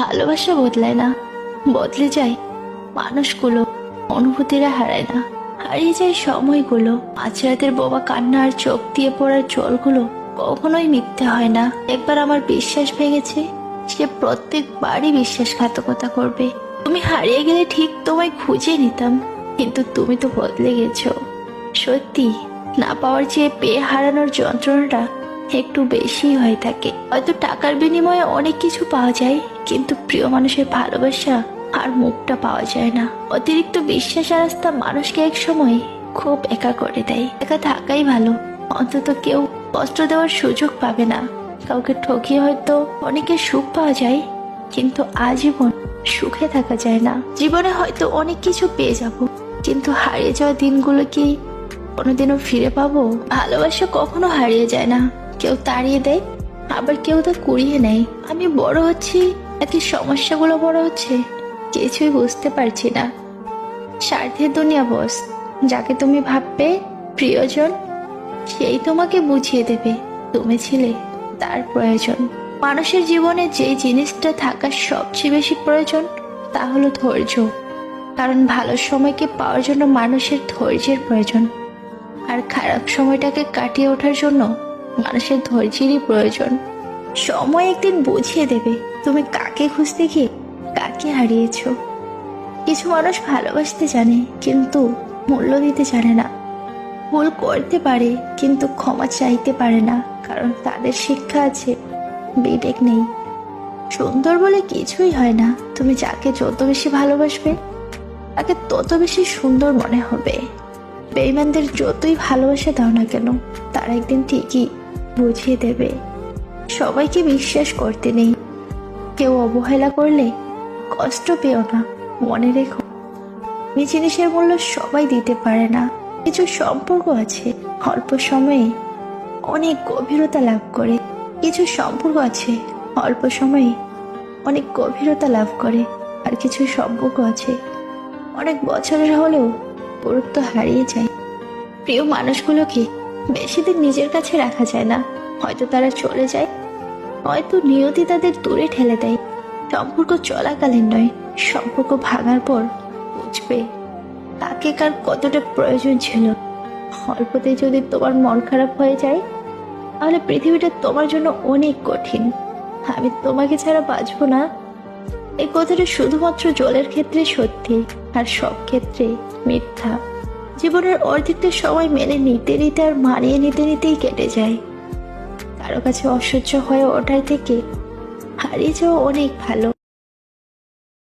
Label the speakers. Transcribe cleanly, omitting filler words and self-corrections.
Speaker 1: ভালোবাসা বদলায় না, বদলে যায় মানুষগুলো, অনুভূতিরা হারায় না। হারিয়ে যায় সময়গুলো, মাঝরাতের বোবা কান্না আর চোখ দিয়ে পড়ার জলগুলো কখনোই মিথ্যে হয় না। একবার আমার বিশ্বাস ভেঙেছে, সে প্রত্যেকবারই বিশ্বাসঘাতকতা করবে। তুমি হারিয়ে গেলে ঠিক তোমায় খুঁজে নিতাম, কিন্তু তুমি তো বদলে গেছো। সত্যি, না পাওয়ার চেয়ে পেয়ে হারানোর যন্ত্রণাটা একটু বেশি হয়ে থাকে। হয়তো টাকার বিনিময়ে অনেক কিছু পাওয়া যায়, কিন্তু প্রিয় মানুষের ভালোবাসা আর মুখটা পাওয়া যায় না। অতিরিক্ত বিশ্বাস আর আস্থা মানুষকে এক সময় খুব একা করে দেয়। একা থাকাই ভালো, অন্তত কেউ কষ্ট দেওয়ার সুযোগ পাবে না। কাউকে ঠকিয়ে হয়তো অনেকের সুখ পাওয়া যায়, কিন্তু আজীবন সুখে থাকা যায় না। জীবনে হয়তো অনেক কিছু পেয়ে যাব, কিন্তু হারিয়ে যাওয়া দিনগুলো কি কোনোদিনও ফিরে পাবো? ভালোবাসা কখনো হারিয়ে যায় না, কেউ তাড়িয়ে দেয়, আবার কেউ তা কুড়িয়ে নেয়। আমি বড় হচ্ছি নাকি সমস্যাগুলো বড় হচ্ছে কিছুই বুঝতে পারছি না। স্বার্থের দুনিয়া বস, যাকে তুমি ভাববে প্রিয়জন, সেই তোমাকে বুঝিয়ে দেবে তুমি ছিলে তার প্রয়োজন। মানুষের জীবনে যে জিনিসটা থাকার সবচেয়ে বেশি প্রয়োজন তা হলো ধৈর্য। কারণ ভালো সময়কে পাওয়ার জন্য মানুষের ধৈর্যের প্রয়োজন, আর খারাপ সময়টাকে কাটিয়ে ওঠার জন্য মানুষের ধৈর্যেরই প্রয়োজন। সময় একদিন বুঝিয়ে দেবে তুমি কাকে খুঁজতে গিয়ে কাকে হারিয়েছো। কিছু মানুষ ভালোবাসতে জানে, কিন্তু মূল্য দিতে জানে না। ভুল করতে পারে, কিন্তু ক্ষমা চাইতে পারে না, কারণ তাদের শিক্ষা আছে, বিবেক নেই। সুন্দর বলে কিছুই হয় না, তুমি যাকে যত বেশি ভালোবাসবে তাকে তত বেশি সুন্দর মনে হবে। বেঈমানদের যতই ভালোবাসা দাও না কেন, তারা একদিন ঠিকই বুঝিয়ে দেবে। সবাইকে বিশ্বাস করতে নেই, কেউ অবহেলা করলে কষ্ট পেও না। মনে রেখো, এই জিনিসের মূল্য সবাই দিতে পারে না। কিছু সম্পর্ক আছে অল্প সময়ে অনেক গভীরতা লাভ করে, কিছু সম্পর্ক আছে অল্প সময়ে অনেক গভীরতা লাভ করে, আর কিছু সম্পর্ক আছে অনেক বছরের হলেও গুরুত্ব হারিয়ে যায়। প্রিয় মানুষগুলোকে বেশি দিন নিজের কাছে রাখা যায় না, হয়তো তারা চলে যায়, হয়তো নিয়তি তাদের দূরে ঠেলে দেয়। সম্পর্ক চলাকালীন নয়, সম্পর্ক ভাঙার পর বুঝবে তাকে কার কতটা প্রয়োজন ছিল। অল্পতে যদি তোমার মন খারাপ হয়ে যায়, তাহলে পৃথিবীটা তোমার জন্য অনেক কঠিন। আমি তোমাকে ছাড়া বাঁচবো না, এই কথাটা শুধুমাত্র জলের ক্ষেত্রে সত্যি, আর সব ক্ষেত্রে মিথ্যা। জীবনের অর্ধেকটা সময় মেনে নিতে নিতে আর মানিয়ে নিতে নিতেই কেটে যায়। কারো কাছে অসহ্য হয়ে ওঠার থেকে হারিয়ে যাওয়া অনেক ভালো।